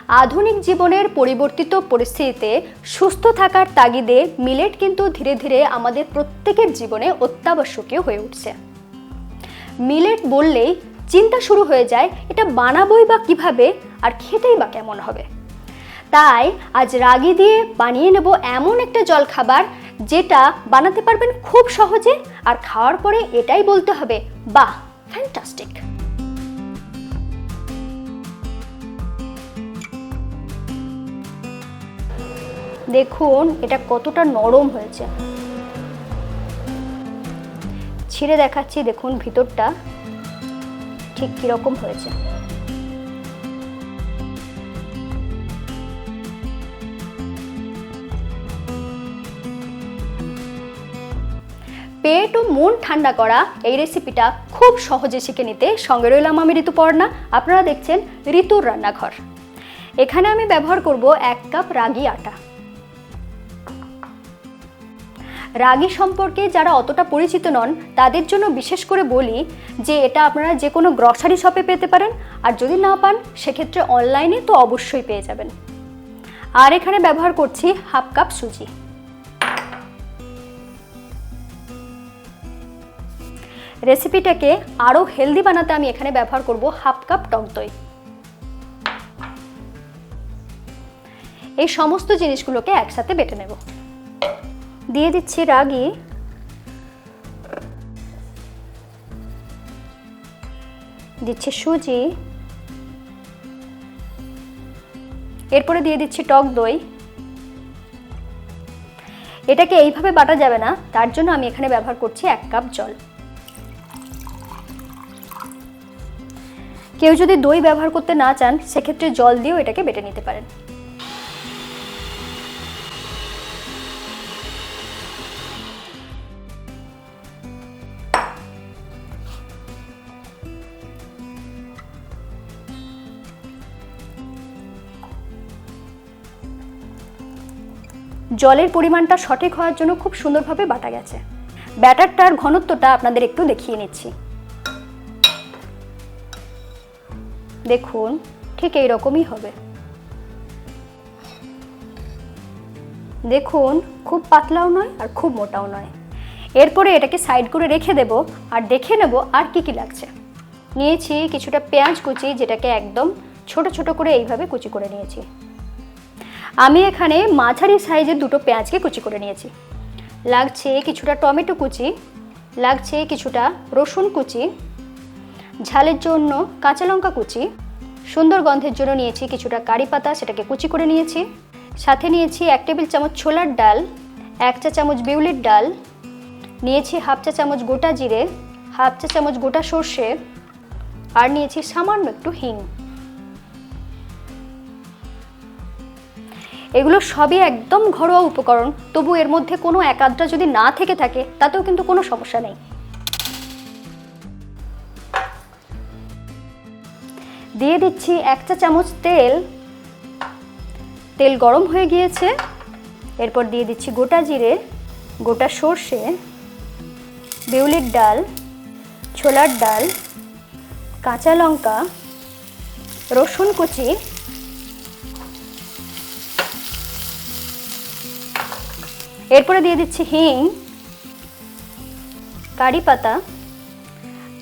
আধুনিক জীবনের পরিবর্তিত পরিস্থিতিতে সুস্থ থাকার তাগিদে মিলেট কিন্তু ধীরে ধীরে আমাদের প্রত্যেকের জীবনে অত্যাবশ্যকীয় হয়ে উঠছে। মিলেট বললেই চিন্তা শুরু হয়ে যায় এটা বানাবোই বা কিভাবে আর খেতেই বা কেমন হবে। তাই আজ রাগি দিয়ে বানিয়ে নেব এমন একটা জলখাবার যেটা বানাতে পারবেন খুব সহজে, আর খাওয়ার পরে এটাই বলতে হবে বাহ, ফ্যান্টাস্টিক। দেখুন এটা কতটা নরম হয়েছে, ছিঁড়ে দেখাচ্ছি, দেখুন ভিতরটা ঠিক কিরকম হয়েছে। পেট ও মন ঠান্ডা করা এই রেসিপিটা খুব সহজে শিখে নিতে সঙ্গে রইলাম আমি ঋতুপর্ণা। আপনারা দেখছেন ঋতুর রান্নাঘর। এখানে আমি ব্যবহার করব 1 কাপ রাগি আটা। রাগি সম্পর্কে যারা অতটা পরিচিত নন তাদের জন্য বিশেষ করে বলি যে এটা আপনারা যে কোনো গ্রসারি শপে পেতে পারেন, আর যদি না পান সেক্ষেত্রে অনলাইনে তো অবশ্যই পেয়ে যাবেন। আর এখানে ব্যবহার করছি 1/2 কাপ সুজি। রেসিপিটাকে আরও হেলদি বানাতে আমি এখানে ব্যবহার করব 1/2 কাপ টক দই। এই সমস্ত জিনিসগুলোকে একসাথে বেটে নেব। দিয়ে দিচ্ছি রাগি, দিচ্ছি সুজি, এরপরে দিয়ে দিচ্ছি টক দই। এটাকে এইভাবে বাটা যাবে না, তার জন্য আমি এখানে ব্যবহার করছি 1 কাপ জল। কেউ যদি দই ব্যবহার করতে না চান সেক্ষেত্রে জল দিয়েও এটাকে বেটে নিতে পারেন। জলের পরিমাণটা সঠিক হওয়ার জন্য খুব সুন্দরভাবে বাটা গেছে। ব্যাটারটার ঘনত্বটা আপনাদের একটু দেখিয়ে নিচ্ছি। দেখুন ঠিক এই রকমই হবে। দেখুন খুব পাতলাও নয় আর খুব মোটাও নয়। এরপরে এটাকে সাইড করে রেখে দেব আর দেখে নেব আর কি কি লাগছে। নিয়েছি কিছুটা পেঁয়াজ কুচি, যেটাকে একদম ছোট ছোট করে এইভাবে কুচি করে নিয়েছি। আমি এখানে মাঝারি সাইজের 2টো পেঁয়াজকে কুচি করে নিয়েছি। লাগছে কিছুটা টমেটো কুচি, লাগছে কিছুটা রসুন কুচি, ঝালের জন্য কাঁচা লঙ্কা কুচি, সুন্দর গন্ধের জন্য নিয়েছি কিছুটা কারি পাতা, সেটাকে কুচি করে নিয়েছি। সাথে নিয়েছি 1 টেবিল চামচ ছোলার ডাল, 1 চা চামচ বিউলির ডাল, নিয়েছি 1/2 চা চামচ গোটা জিরে, 1/2 চা চামচ গোটা সর্ষে, আর নিয়েছি সামান্য একটু হিং। এগুলো সবই একদম ঘরোয়া উপকরণ, তবু এর মধ্যে কোনো এক আধটা যদি না থেকে থাকে তাতেও কিন্তু কোনো সমস্যা নেই। দিয়ে দিচ্ছি 1 চা চামচ তেল। তেল গরম হয়ে গিয়েছে, এরপর দিয়ে দিচ্ছি গোটা জিরে, গোটা সর্ষে, বিউলির ডাল, ছোলার ডাল, কাঁচা লঙ্কা, রসুন কুচি, এরপরে দিয়ে দিচ্ছি হিং, কারি পাতা।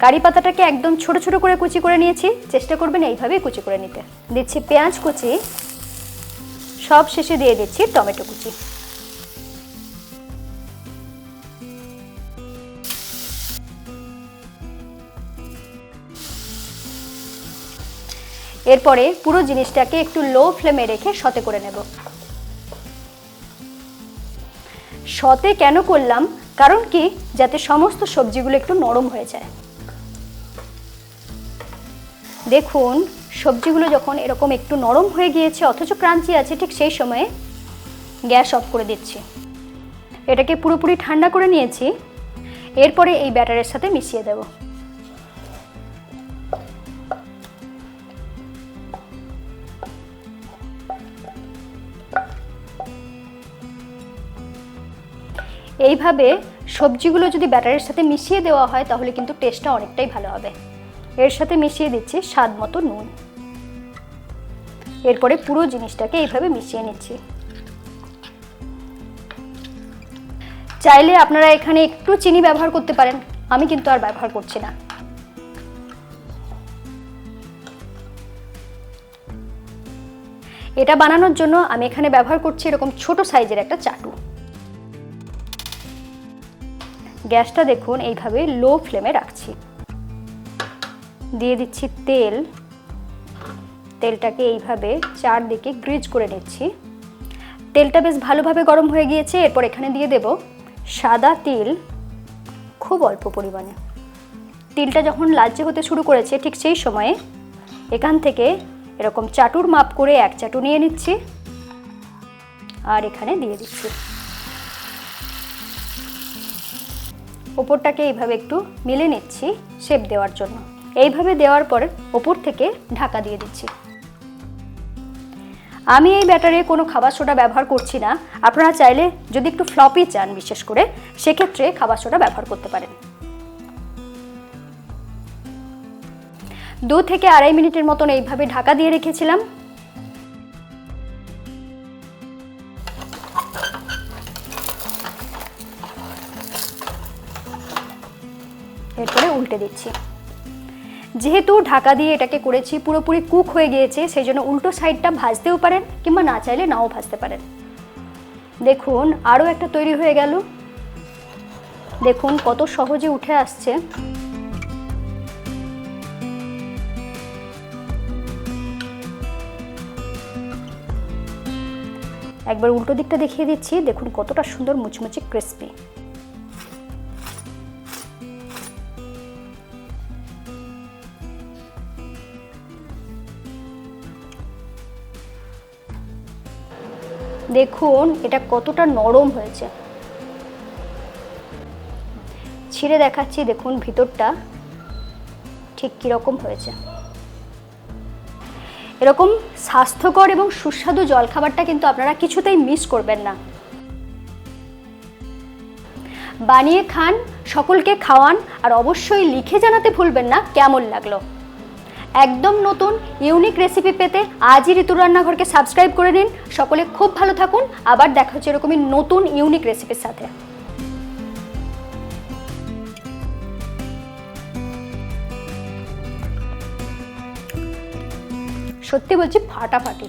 কারি পাতাটাকে একদম ছোট ছোট করে কুচি করে নিয়েছি, চেষ্টা করবেন এইভাবেই কুচি করে নিতে। দিচ্ছি পেঁয়াজ কুচি, সব শেষে দিয়ে দিচ্ছি টমেটো কুচি। এরপরে পুরো জিনিসটাকে একটু লো ফ্লেমে রেখে সতে করে নেব। সতে কেন করলাম, কারণ কি যাতে সমস্ত সবজিগুলো একটু নরম হয়ে যায়। দেখুন সবজিগুলো যখন এরকম একটু নরম হয়ে গিয়েছে অথচ ক্রাঞ্চি আছে, ঠিক সেই সময়ে গ্যাস অফ করে দিচ্ছি। এটাকে পুরোপুরি ঠান্ডা করে নিয়েছি, এরপরে এই ব্যাটারের সাথে মিশিয়ে দেব। এইভাবে সবজিগুলো যদি ব্যাটারের সাথে মিশিয়ে দেওয়া হয় তাহলে কিন্তু টেস্টটা অনেকটাই ভালো হবে। এর সাথে মিশিয়ে দিচ্ছি স্বাদ মতো নুন। এরপরে পুরো জিনিসটাকে এইভাবে মিশিয়ে নিচ্ছি। চাইলে আপনারা এখানে একটু চিনি ব্যবহার করতে পারেন, আমি কিন্তু আর ব্যবহার করছি না। এটা বানানোর জন্য আমি এখানে ব্যবহার করছি এরকম ছোট সাইজের একটা চাটু। গ্যাসটা দেখুন এইভাবে লো ফ্লেমে রাখছি। দিয়ে দিচ্ছি তেল। তেলটাকে এইভাবে চারদিকে গ্রিজ করে নিচ্ছি। তেলটা বেশ ভালোভাবে গরম হয়ে গিয়েছে। এরপর এখানে দিয়ে দেব সাদা তিল, খুব অল্প পরিমাণে। তিলটা যখন লালচে হতে শুরু করেছে ঠিক সেই সময়ে এখান থেকে এরকম চাটুর মাপ করে এক চাটু নিয়ে নিচ্ছি আর এখানে দিয়ে দিচ্ছি। ওপরটাকে এইভাবে একটু মিলে নিচ্ছি শেপ দেওয়ার জন্য। এইভাবে দেওয়ার পর ওপর থেকে ঢাকা দিয়ে দিচ্ছি। আমি এই ব্যাটারে কোনো খাবার সোডা ব্যবহার করছি না। আপনারা চাইলে যদি একটু ফ্লপি চান বিশেষ করে, সেক্ষেত্রে খাবার সোডা ব্যবহার করতে পারেন। 2 থেকে 2.5 মিনিটের মতন এইভাবে ঢাকা দিয়ে রেখেছিলাম। এরপরে উল্টে দিচ্ছি। যেহেতু ঢাকা দিয়ে এটাকে করেছি, পুরোপুরি কুক হয়ে গিয়েছে, সেই জন্য উল্টো সাইডটা ভাজতেও পারেন কিংবা না চাইলে নাও ভাজতে পারেন। দেখুন আরও একটা তৈরি হয়ে গেল। দেখুন কত সহজে উঠে আসছে। একবার উল্টো দিকটা দেখিয়ে দিচ্ছি। দেখুন কতটা সুন্দর মুচমুচে ক্রিস্পি। দেখুন এটা কতটা নরম হয়েছে। ছিঁড়ে দেখাচ্ছি, দেখুন ভিতরটা ঠিক কিরকম হয়েছে। এরকম স্বাস্থ্যকর এবং সুস্বাদু জলখাবারটা কিন্তু আপনারা কিছুতেই মিস করবেন না। বানিয়ে খান, সকলকে খাওয়ান, আর অবশ্যই লিখে জানাতে ভুলবেন না কেমন লাগলো। একদম নতুন ইউনিক রেসিপি পেতে আজই ঋতুর রান্নাঘরকে সাবস্ক্রাইব করে নিন। সকলে খুব ভালো থাকুন। আবার দেখা হচ্ছে এরকমই নতুন ইউনিক রেসিপির সাথে। সত্যি বলছি ফাটাফাটি।